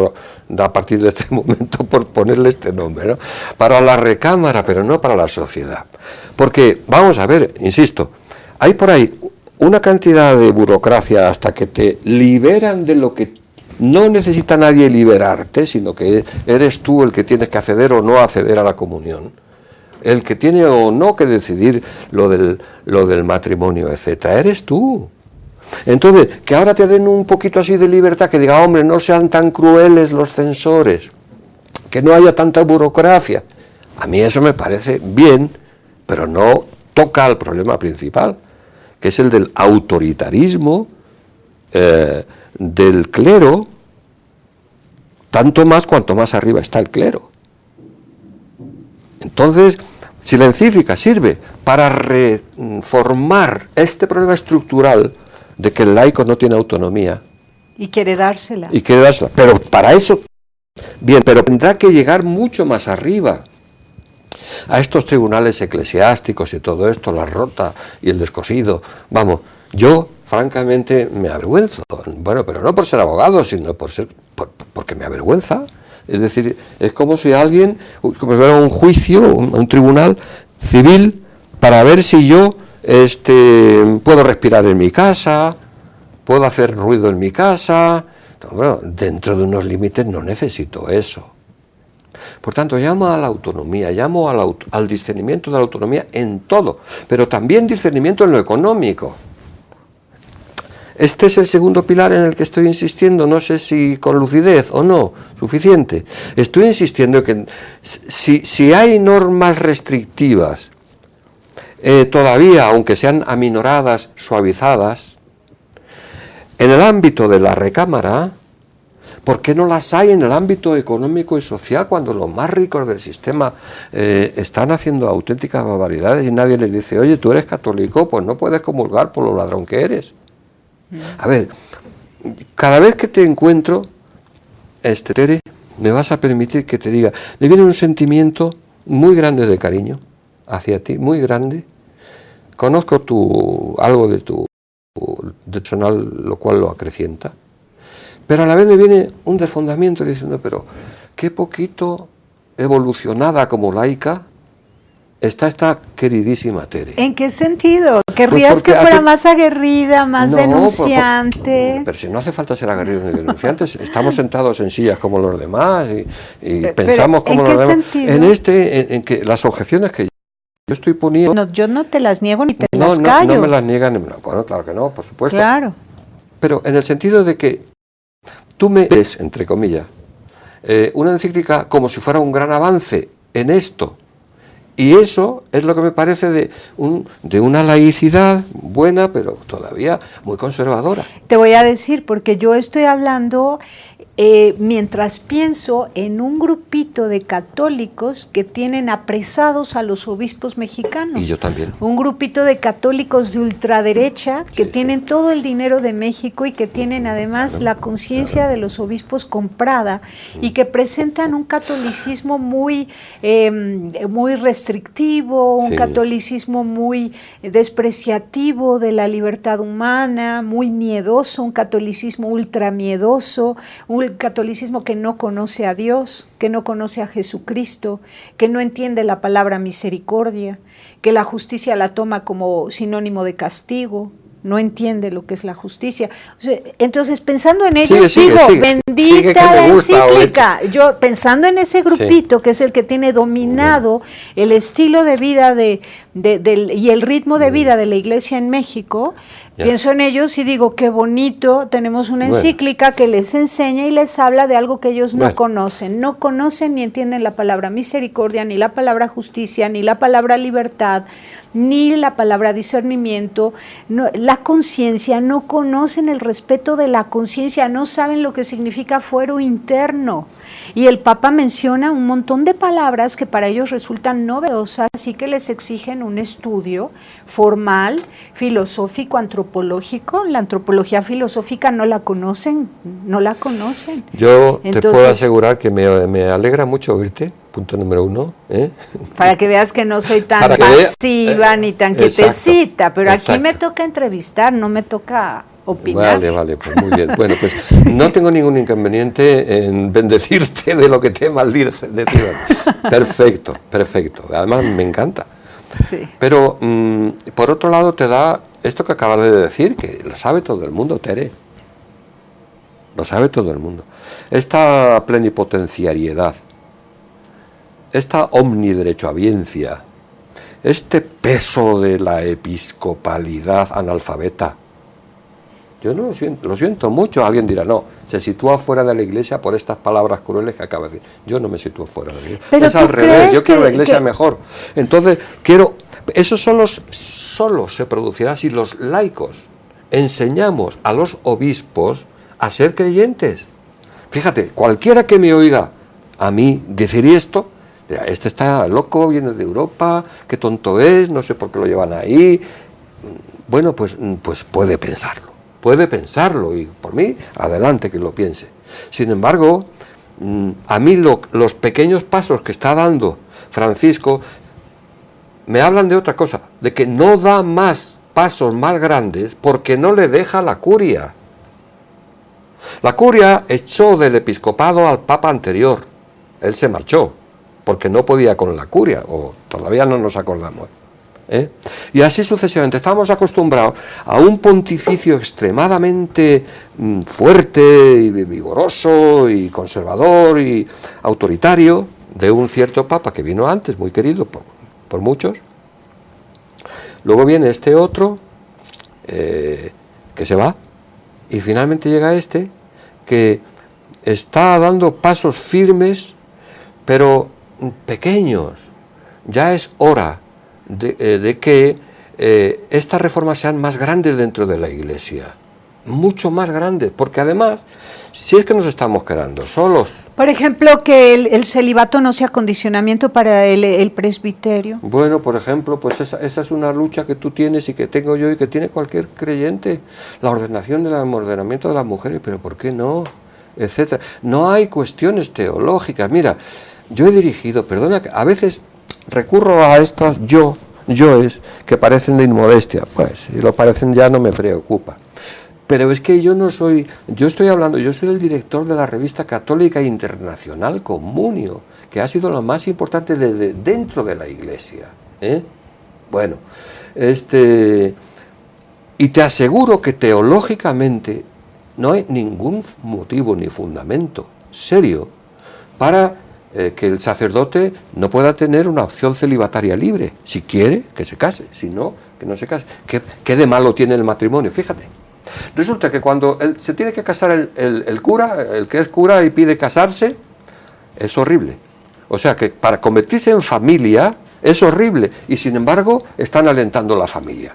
a partir de este momento por ponerle este nombre, ¿no? Para la recámara, pero no para la sociedad. Porque, vamos a ver, insisto, hay por ahí una cantidad de burocracia hasta que te liberan de lo que no necesita nadie liberarte, sino que eres tú el que tienes que acceder o no acceder a la comunión, el que tiene o no que decidir lo del matrimonio, etcétera, eres tú. Entonces, que ahora te den un poquito así de libertad, que diga, hombre, no sean tan crueles los censores, que no haya tanta burocracia, a mí eso me parece bien, pero no toca al problema principal, que es el del autoritarismo del clero, tanto más cuanto más arriba está el clero. Entonces, si la encíclica sirve para reformar este problema estructural de que el laico no tiene autonomía, y quiere dársela, pero para eso, bien, pero tendrá que llegar mucho más arriba, a estos tribunales eclesiásticos y todo esto, la rota y el descosido. Vamos, yo francamente me avergüenzo, bueno, pero no por ser abogado, sino porque me avergüenza. Es decir, es como si alguien, como si fuera un juicio, un tribunal civil, para ver si yo puedo respirar en mi casa, puedo hacer ruido en mi casa. Bueno, dentro de unos límites no necesito eso. Por tanto, llamo a la autonomía, llamo al discernimiento de la autonomía en todo, pero también discernimiento en lo económico. Este es el segundo pilar en el que estoy insistiendo, no sé si con lucidez o no, suficiente. Estoy insistiendo que si hay normas restrictivas, todavía, aunque sean aminoradas, suavizadas, en el ámbito de la recámara, ¿por qué no las hay en el ámbito económico y social cuando los más ricos del sistema están haciendo auténticas barbaridades y nadie les dice, oye, tú eres católico, pues no puedes comulgar por lo ladrón que eres? A ver, cada vez que te encuentro, Tere, me vas a permitir que te diga, me viene un sentimiento muy grande de cariño hacia ti, muy grande. Conozco algo de tu personal, lo cual lo acrecienta, pero a la vez me viene un desfondamiento diciendo, pero qué poquito evolucionada como laica está esta queridísima Tere. ¿En qué sentido? ¿Querrías pues que fuera más aguerrida, más denunciante? Pero si no hace falta ser aguerridos ni denunciantes, estamos sentados en sillas como los demás y pensamos como los demás. En que las objeciones que yo estoy poniendo... No, yo no te las niego ni te las callo. No me las niegan, bueno, claro que no, por supuesto. Claro. Pero en el sentido de que tú me des, entre comillas, una encíclica como si fuera un gran avance en esto. Y eso es lo que me parece de una laicidad buena, pero todavía muy conservadora. Te voy a decir, porque yo estoy hablando mientras pienso en un grupito de católicos que tienen apresados a los obispos mexicanos. Y yo también. Un grupito de católicos de ultraderecha que tienen todo el dinero de México y que tienen además la conciencia de los obispos comprada y que presentan un catolicismo muy restrictivo, un catolicismo muy despreciativo de la libertad humana, muy miedoso, un catolicismo ultramiedoso, un catolicismo que no conoce a Dios, que no conoce a Jesucristo, que no entiende la palabra misericordia, que la justicia la toma como sinónimo de castigo, no entiende lo que es la justicia. O sea, entonces, pensando en ellos, bendita la encíclica. Yo, pensando en ese grupito, que es el que tiene dominado el estilo de vida y el ritmo de vida de la Iglesia en México, pienso en ellos y digo, qué bonito, tenemos una encíclica que les enseña y les habla de algo que ellos no conocen ni entienden la palabra misericordia, ni la palabra justicia, ni la palabra libertad, ni la palabra discernimiento, la conciencia, no conocen el respeto de la conciencia, no saben lo que significa fuero interno. Y el Papa menciona un montón de palabras que para ellos resultan novedosas y que les exigen un estudio formal, filosófico, antropológico. La antropología filosófica no la conocen. Yo te puedo asegurar que me alegra mucho oírte. Punto número 1. Para que veas que no soy tan pasiva ni tan quietecita, pero aquí me toca entrevistar, no me toca opinar. Vale, pues muy bien. Bueno, pues no tengo ningún inconveniente en bendecirte de lo que te maldice. Perfecto. Además me encanta. Sí. Pero por otro lado te da esto que acabas de decir, que lo sabe todo el mundo, Tere. Lo sabe todo el mundo. Esta plenipotenciariedad, esta omniderechohabiencia, este peso de la episcopalidad analfabeta, yo no lo siento mucho. Alguien dirá, no, se sitúa fuera de la Iglesia por estas palabras crueles que acaba de decir. Yo no me sitúo fuera de la Iglesia. Pero es al revés, yo quiero la Iglesia mejor. Entonces, eso solo se producirá si los laicos enseñamos a los obispos a ser creyentes. Fíjate, cualquiera que me oiga a mí decir esto, este está loco, viene de Europa, qué tonto es, no sé por qué lo llevan ahí. Bueno, pues puede pensarlo y por mí, adelante que lo piense. Sin embargo, a mí los pequeños pasos que está dando Francisco me hablan de otra cosa, de que no da más pasos más grandes porque no le deja la curia. La curia echó del episcopado al papa anterior, él se marchó, porque no podía con la curia, o todavía no nos acordamos. Y así sucesivamente. Estábamos acostumbrados a un pontificio extremadamente fuerte y vigoroso y conservador y autoritario, de un cierto papa que vino antes, muy querido por muchos. Luego viene este otro, que se va, y finalmente llega este, que está dando pasos firmes, pero pequeños. Ya es hora de que estas reformas sean más grandes dentro de la Iglesia, mucho más grandes, porque además, si es que nos estamos quedando solos. Por ejemplo, que el celibato no sea condicionamiento para el presbiterio. Bueno, por ejemplo, pues esa es una lucha que tú tienes y que tengo yo y que tiene cualquier creyente, la ordenación del ordenamiento de las mujeres, pero ¿por qué no? Etcétera. No hay cuestiones teológicas. Mira, yo he dirigido, perdona, a veces recurro a estos yoes que parecen de inmodestia, pues si lo parecen ya no me preocupa. Pero es que yo no soy, yo soy el director de la revista católica internacional Comunio, que ha sido la más importante desde dentro de la Iglesia. Bueno, y te aseguro que teológicamente no hay ningún motivo ni fundamento serio para que el sacerdote no pueda tener una opción celibataria libre. Si quiere, que se case, si no, que no se case. ¿Qué de malo tiene el matrimonio? Fíjate. Resulta que cuando se tiene que casar el cura, el que es cura y pide casarse, es horrible. O sea que para convertirse en familia es horrible y sin embargo están alentando la familia.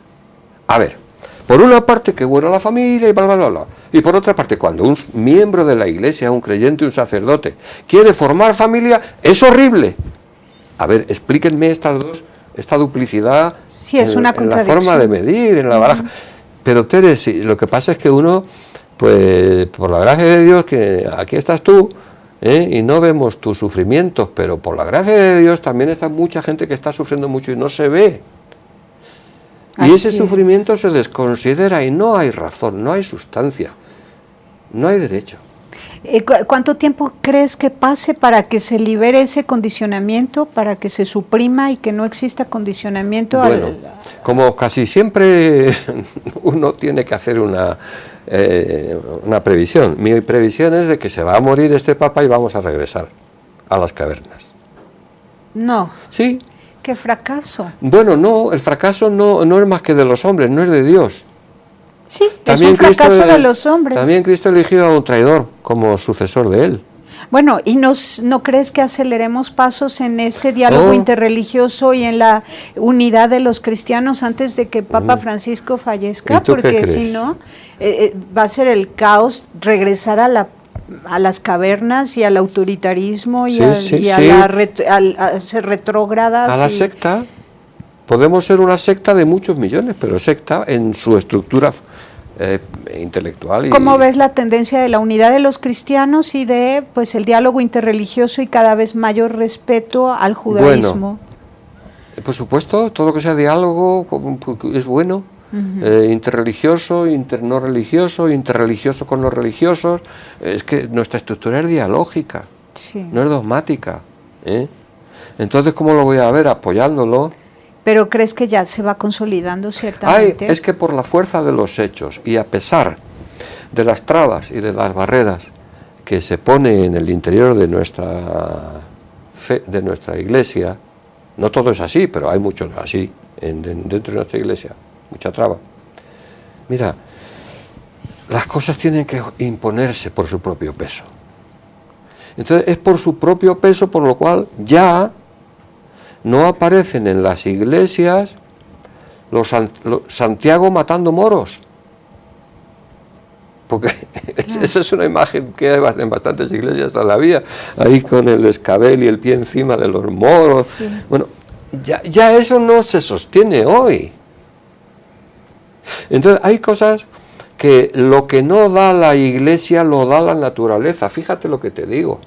A ver, por una parte que buena la familia y bla bla bla bla, y por otra parte cuando un miembro de la Iglesia, un creyente, un sacerdote quiere formar familia, es horrible. A ver, explíquenme esta duplicidad, sí, es una en la forma de medir, en la baraja. Pero Tere, lo que pasa es que uno, pues por la gracia de Dios, que aquí estás tú, y no vemos tus sufrimientos, pero por la gracia de Dios también está mucha gente que está sufriendo mucho y no se ve. Y ese sufrimiento se desconsidera y no hay razón, no hay sustancia, no hay derecho. ¿Cuánto tiempo crees que pase para que se libere ese condicionamiento, para que se suprima y que no exista condicionamiento? Bueno, como casi siempre uno tiene que hacer una previsión. Mi previsión es de que se va a morir este papa y vamos a regresar a las cavernas. No. Sí. ¡Qué fracaso! Bueno, no, el fracaso no es más que de los hombres, no es de Dios. Sí, también es un fracaso de los hombres. También Cristo eligió a un traidor como sucesor de él. Bueno, ¿y no crees que aceleremos pasos en este diálogo interreligioso y en la unidad de los cristianos antes de que Papa Francisco fallezca? Porque si no, va a ser el caos regresar a las cavernas y al autoritarismo y a ser retrógradas. A la secta. Podemos ser una secta de muchos millones, pero secta en su estructura intelectual. ¿Cómo ves la tendencia de la unidad de los cristianos y de pues el diálogo interreligioso y cada vez mayor respeto al judaísmo? Bueno, por supuesto, todo lo que sea diálogo es bueno. Interreligioso, no religioso, interreligioso con los religiosos. Es que nuestra estructura es dialógica, no es dogmática. Entonces, ¿cómo lo voy a ver? Apoyándolo. ¿Pero crees que ya se va consolidando ciertamente? Es que por la fuerza de los hechos y a pesar de las trabas y de las barreras que se pone en el interior de nuestra fe, de nuestra iglesia, no todo es así, pero hay mucho así dentro de nuestra iglesia, mucha traba. Mira, las cosas tienen que imponerse por su propio peso. Entonces es por su propio peso por lo cual ya no aparecen en las iglesias los Santiago matando moros. Porque esa es una imagen que hay en bastantes iglesias todavía, ahí con el escabel y el pie encima de los moros. Sí. Bueno, ya eso no se sostiene hoy. Entonces hay cosas que lo que no da la iglesia lo da la naturaleza. Fíjate lo que te digo.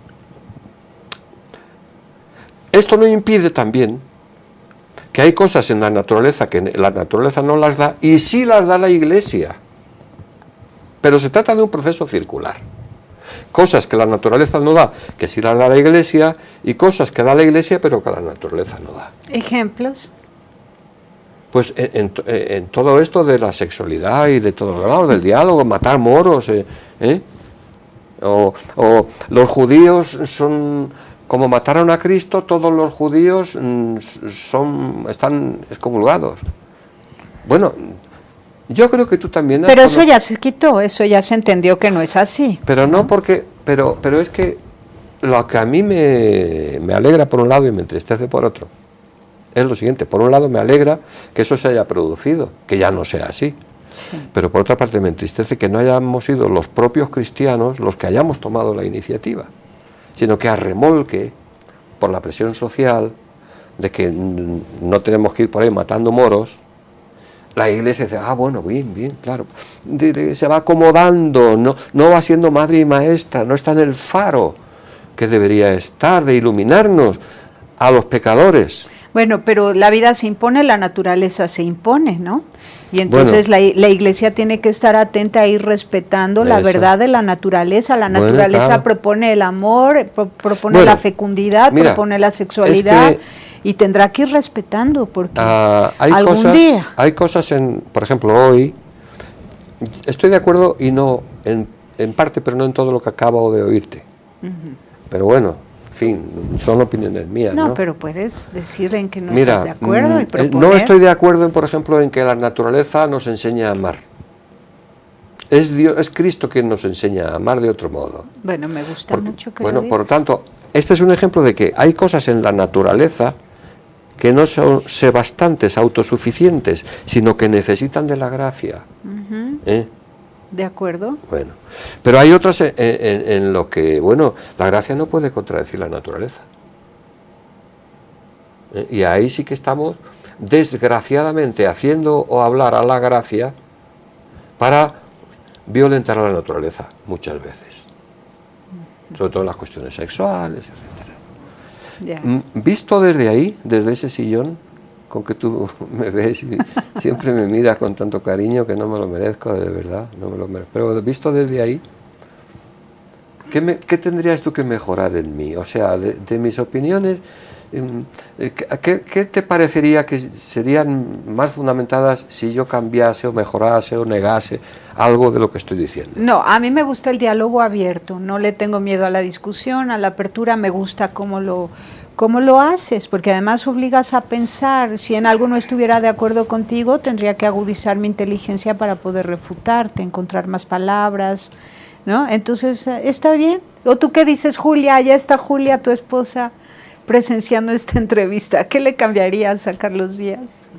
Esto no impide también que hay cosas en la naturaleza que la naturaleza no las da y sí las da la iglesia. Pero se trata de un proceso circular. Cosas que la naturaleza no da, que sí las da la iglesia, y cosas que da la iglesia pero que la naturaleza no da. ¿Ejemplos? Pues en todo esto de la sexualidad y de todo lo demás, del diálogo, matar moros, o los judíos son como mataron a Cristo, todos los judíos están excomulgados. Bueno, yo creo que tú también... Pero eso ya se quitó, eso ya se entendió que no es así. Pero no porque... Pero es que lo que a mí me alegra por un lado y me entristece por otro, es lo siguiente. Por un lado me alegra que eso se haya producido, que ya no sea así. Sí. Pero por otra parte me entristece que no hayamos sido los propios cristianos los que hayamos tomado la iniciativa, sino que a remolque, por la presión social, de que no tenemos que ir por ahí matando moros, la Iglesia dice, bueno, bien, claro, se va acomodando, no va siendo madre y maestra, no está en el faro que debería estar, de iluminarnos a los pecadores. Bueno, pero la vida se impone, la naturaleza se impone, ¿no? Y entonces la Iglesia tiene que estar atenta a ir respetando la verdad de la naturaleza. La naturaleza claro. Propone el amor, propone la fecundidad, propone la sexualidad, y tendrá que ir respetando, porque día... Hay cosas, por ejemplo, hoy, estoy de acuerdo y no, en parte, pero no en todo lo que acabo de oírte. Pero bueno, en fin, son opiniones mías, ¿no? No, pero puedes decir en que no estás de acuerdo y proponer. No estoy de acuerdo, por ejemplo, en que la naturaleza nos enseña a amar. Es Cristo quien nos enseña a amar de otro modo. Bueno, me gusta mucho que lo digas. Por lo tanto, este es un ejemplo de que hay cosas en la naturaleza que no son sebastantes, autosuficientes, sino que necesitan de la gracia. ¿De acuerdo? Bueno, pero hay otras en lo que, la gracia no puede contradecir la naturaleza. Y ahí sí que estamos, desgraciadamente, haciendo o hablar a la gracia para violentar a la naturaleza, muchas veces. Sobre todo en las cuestiones sexuales, etc. Visto desde ahí, desde ese sillón, con que tú me ves y siempre me miras con tanto cariño que no me lo merezco, de verdad, no me lo merezco. Pero visto desde ahí, ¿qué tendrías tú que mejorar en mí? O sea, de mis opiniones, ¿qué te parecería que serían más fundamentadas si yo cambiase o mejorase o negase algo de lo que estoy diciendo? No, a mí me gusta el diálogo abierto, no le tengo miedo a la discusión, a la apertura, me gusta cómo lo haces, porque además obligas a pensar. Si en algo no estuviera de acuerdo contigo, tendría que agudizar mi inteligencia para poder refutarte, encontrar más palabras, ¿no? Entonces, está bien. ¿O tú qué dices, Julia? Ya está Julia, tu esposa, presenciando esta entrevista. ¿Qué le cambiarías a Carlos Díaz?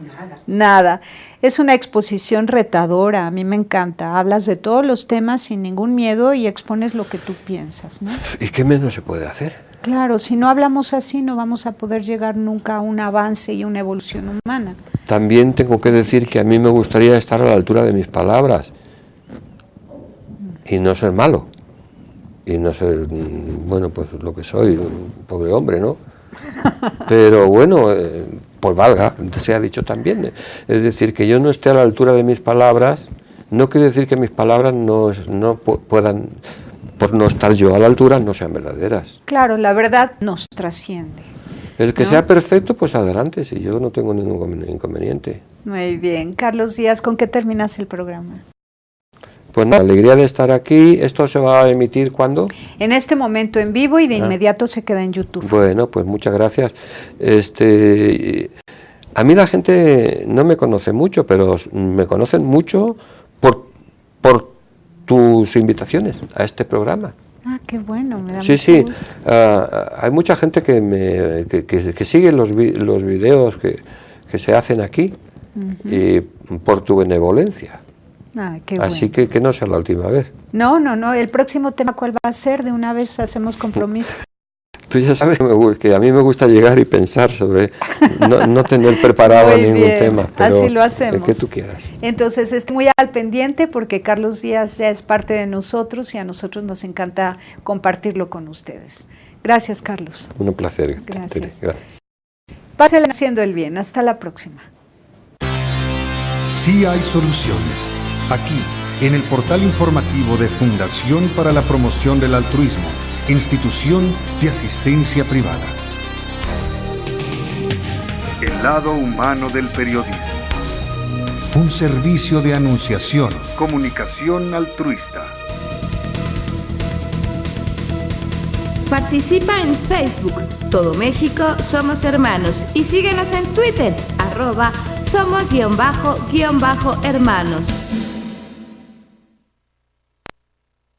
Nada. Es una exposición retadora, a mí me encanta. Hablas de todos los temas sin ningún miedo y expones lo que tú piensas, ¿no? ¿Y qué menos se puede hacer? Claro, si no hablamos así no vamos a poder llegar nunca a un avance y una evolución humana. También tengo que decir que a mí me gustaría estar a la altura de mis palabras y no ser malo, y no ser, pues lo que soy, un pobre hombre, ¿no? Pero pues valga, se ha dicho también. Es decir, que yo no esté a la altura de mis palabras, no quiere decir que mis palabras no puedan... por no estar yo a la altura, no sean verdaderas. Claro, la verdad nos trasciende. El que sea perfecto, pues adelante, si yo no tengo ningún inconveniente. Muy bien. Carlos Díaz, ¿con qué terminas el programa? Pues nada, alegría de estar aquí. ¿Esto se va a emitir cuándo? En este momento en vivo y de inmediato se queda en YouTube. Bueno, pues muchas gracias. A mí la gente no me conoce mucho, pero me conocen mucho por tus invitaciones a este programa. Ah, qué bueno, me da mucho gusto. Hay mucha gente que sigue los videos que se hacen aquí, y por tu benevolencia. Ah, qué Así bueno. que no sea la última vez. No, el próximo tema, ¿cuál va a ser? De una vez hacemos compromiso. Tú ya sabes que a mí me gusta llegar y pensar sobre, no tener preparado ningún tema, pero así lo hacemos. El que tú quieras. Entonces, estoy muy al pendiente porque Carlos Díaz ya es parte de nosotros y a nosotros nos encanta compartirlo con ustedes. Gracias, Carlos. Un placer. Gracias. Gracias. Pásenla haciendo el bien. Hasta la próxima. Sí hay soluciones. Aquí, en el portal informativo de Fundación para la Promoción del Altruismo, Institución de Asistencia Privada. El lado humano del periodismo. Un servicio de anunciación, comunicación altruista. Participa en Facebook, Todo México Somos Hermanos, y síguenos en Twitter, @somos_hermanos.